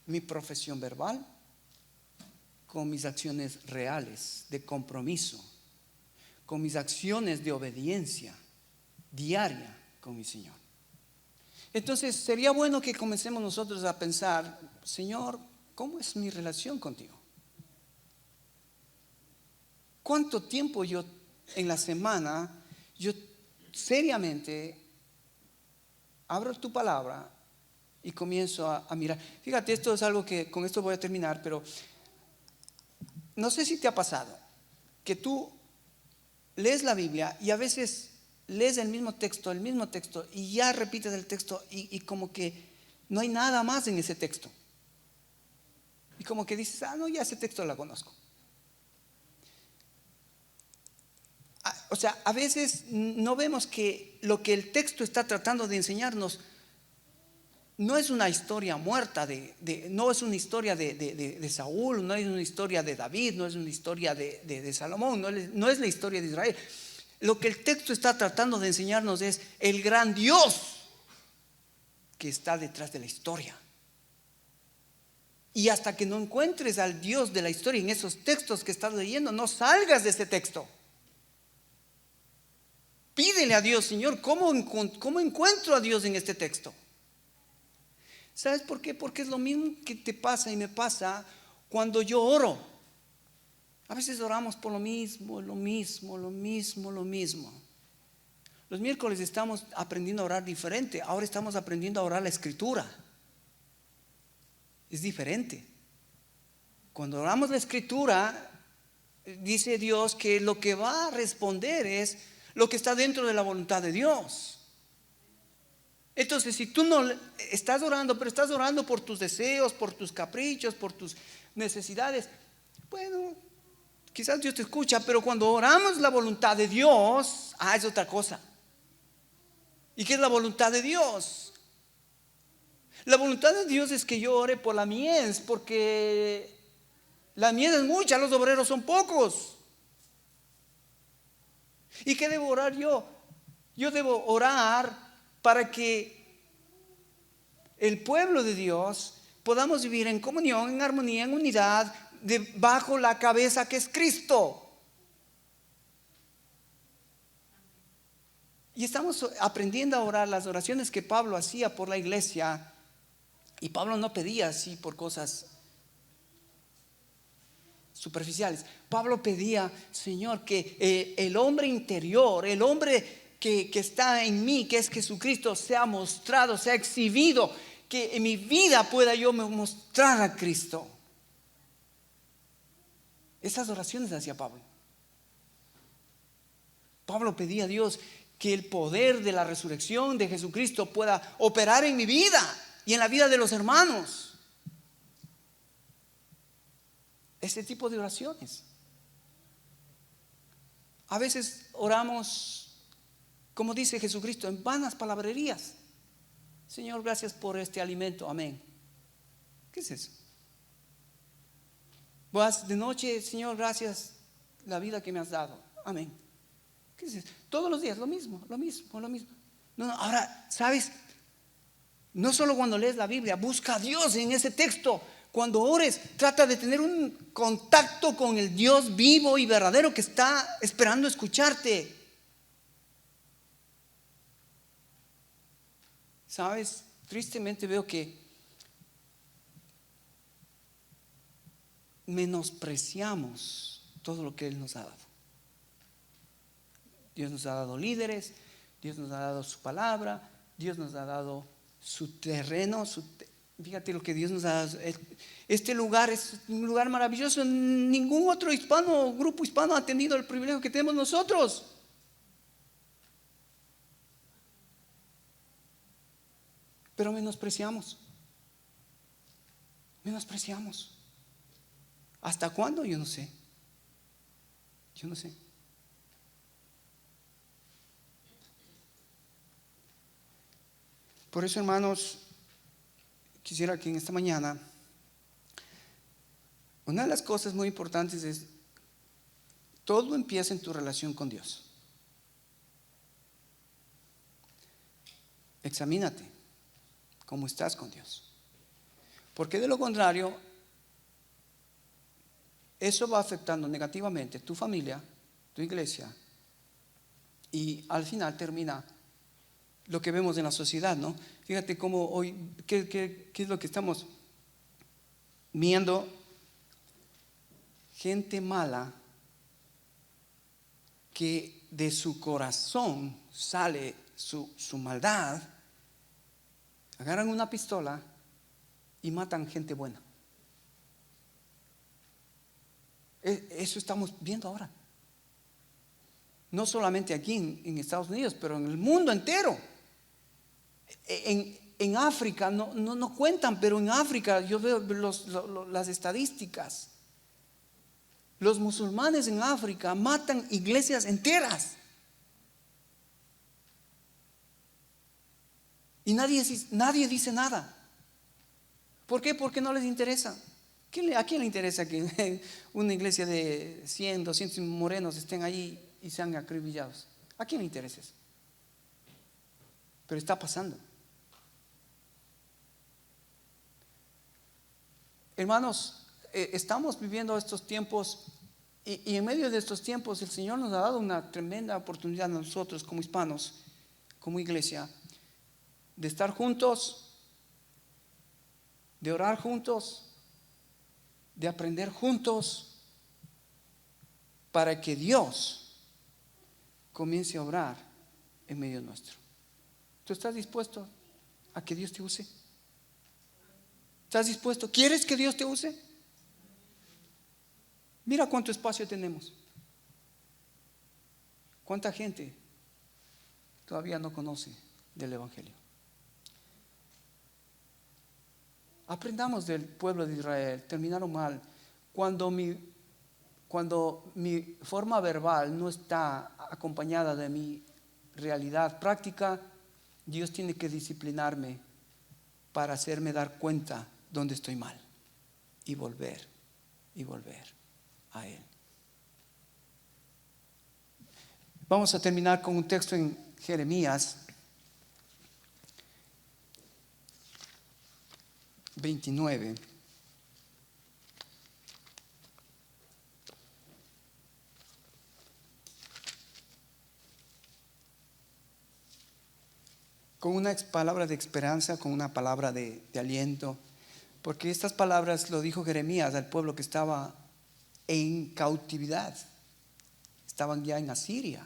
mi profesión verbal con mis acciones reales de compromiso, con mis acciones de obediencia diaria con mi Señor. Entonces sería bueno que comencemos nosotros a pensar: Señor, ¿cómo es mi relación contigo? ¿Cuánto tiempo yo en la semana, yo seriamente abro tu palabra y comienzo a mirar? Fíjate, esto es algo que con esto voy a terminar, pero no sé si te ha pasado que tú lees la Biblia y a veces lees el mismo texto y ya repites el texto y como que no hay nada más en ese texto. Y como que dices: no, ya ese texto la conozco. O sea, a veces no vemos que lo que el texto está tratando de enseñarnos no es una historia muerta, no es una historia de Saúl, no es una historia de David, no es una historia de Salomón, no es la historia de Israel. Lo que el texto está tratando de enseñarnos es el gran Dios que está detrás de la historia. Y hasta que no encuentres al Dios de la historia en esos textos que estás leyendo, no salgas de ese texto. Pídele a Dios: Señor, ¿cómo encuentro a Dios en este texto? ¿Sabes por qué? Porque es lo mismo que te pasa y me pasa cuando yo oro. A veces oramos por lo mismo. Los miércoles estamos aprendiendo a orar diferente. Ahora estamos aprendiendo a orar la Escritura. Es diferente. Cuando oramos la Escritura, dice Dios que lo que va a responder es lo que está dentro de la voluntad de Dios. Entonces, si tú no estás orando, pero estás orando por tus deseos, por tus caprichos, por tus necesidades, bueno, quizás Dios te escucha, pero cuando oramos la voluntad de Dios, es otra cosa. ¿Y qué es la voluntad de Dios? La voluntad de Dios es que yo ore por la mies, porque la mies es mucha, los obreros son pocos. ¿Y qué debo orar yo? Yo debo orar para que el pueblo de Dios podamos vivir en comunión, en armonía, en unidad, bajo la cabeza que es Cristo. Y estamos aprendiendo a orar las oraciones que Pablo hacía por la iglesia. Y Pablo no pedía así por cosas superficiales. Pablo pedía: Señor, que el hombre interior, el hombre que está en mí, que es Jesucristo, sea mostrado, sea exhibido, que en mi vida pueda yo mostrar a Cristo. Esas oraciones hacía Pablo. Pablo pedía a Dios que el poder de la resurrección de Jesucristo pueda operar en mi vida y en la vida de los hermanos. Ese tipo de oraciones. A veces oramos, como dice Jesucristo, en vanas palabrerías. Señor, gracias por este alimento, amén. ¿Qué es eso? Vas de noche: Señor, gracias la vida que me has dado, amén. ¿Qué es eso? Todos los días lo mismo. No, ahora, ¿sabes? No solo cuando lees la Biblia, busca a Dios en ese texto. Cuando ores, trata de tener un contacto con el Dios vivo y verdadero que está esperando escucharte. ¿Sabes? Tristemente veo que menospreciamos todo lo que Él nos ha dado. Dios nos ha dado líderes, Dios nos ha dado su palabra, Dios nos ha dado su terreno, fíjate lo que Dios nos ha dado. Este lugar es un lugar maravilloso. Ningún otro grupo hispano ha tenido el privilegio que tenemos nosotros. Pero menospreciamos. ¿Hasta cuándo? Yo no sé. Por eso, hermanos, quisiera que en esta mañana, una de las cosas muy importantes es: todo empieza en tu relación con Dios. examínate cómo estás con Dios. Porque de lo contrario, eso va afectando negativamente tu familia, tu iglesia, y al final termina lo que vemos en la sociedad, ¿no? Fíjate cómo hoy, ¿qué es lo que estamos viendo? Gente mala que de su corazón sale su maldad, agarran una pistola y matan gente buena. Eso estamos viendo ahora. No solamente aquí en Estados Unidos, pero en el mundo entero. En África, no cuentan, pero en África yo veo las estadísticas. Los musulmanes en África matan iglesias enteras. Y nadie dice nada. ¿Por qué? Porque no les interesa. ¿A quién le interesa que una iglesia de 100, 200 morenos estén allí y sean acribillados? ¿A quién le interesa eso? Pero está pasando. Hermanos, estamos viviendo estos tiempos y en medio de estos tiempos el Señor nos ha dado una tremenda oportunidad a nosotros como hispanos, como iglesia, de estar juntos, de orar juntos, de aprender juntos, para que Dios comience a obrar en medio nuestro. ¿Tú estás dispuesto a que Dios te use? ¿Estás dispuesto? ¿Quieres que Dios te use? Mira cuánto espacio tenemos. ¿Cuánta gente todavía no conoce del Evangelio? Aprendamos del pueblo de Israel. Terminaron mal. Cuando mi forma verbal no está acompañada de mi realidad práctica, Dios tiene que disciplinarme para hacerme dar cuenta dónde estoy mal y volver a Él. Vamos a terminar con un texto en Jeremías 29. Con una palabra de esperanza, con una palabra de aliento, porque estas palabras lo dijo Jeremías al pueblo que estaba en cautividad. Estaban ya en Asiria,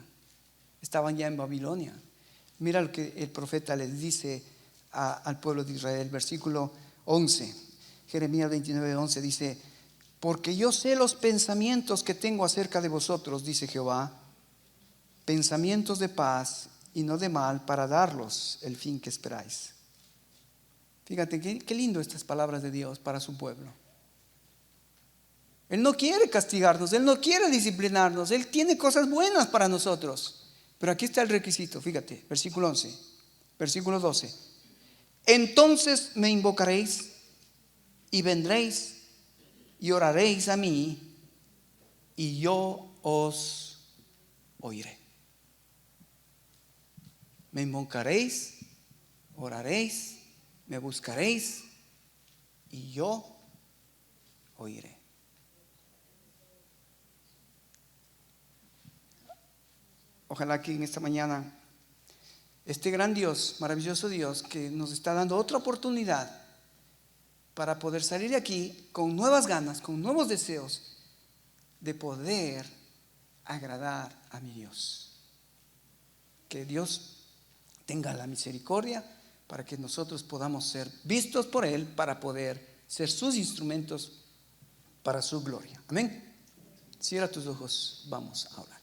estaban ya en Babilonia. Mira lo que el profeta les dice al pueblo de Israel, versículo 11, Jeremías 29:11 dice: porque yo sé los pensamientos que tengo acerca de vosotros, dice Jehová, pensamientos de paz y no de mal, para darlos el fin que esperáis. Fíjate qué lindo estas palabras de Dios para su pueblo. Él no quiere castigarnos, Él no quiere disciplinarnos, Él tiene cosas buenas para nosotros. Pero aquí está el requisito, fíjate, versículo 11, versículo 12. Entonces me invocaréis y vendréis y oraréis a mí y yo os oiré. Me invocaréis, oraréis, me buscaréis y yo oiré. Ojalá que en esta mañana este gran Dios, maravilloso Dios, que nos está dando otra oportunidad para poder salir de aquí con nuevas ganas, con nuevos deseos de poder agradar a mi Dios. Que Dios tenga la misericordia para que nosotros podamos ser vistos por Él, para poder ser sus instrumentos para su gloria. Amén. Cierra tus ojos, vamos a orar.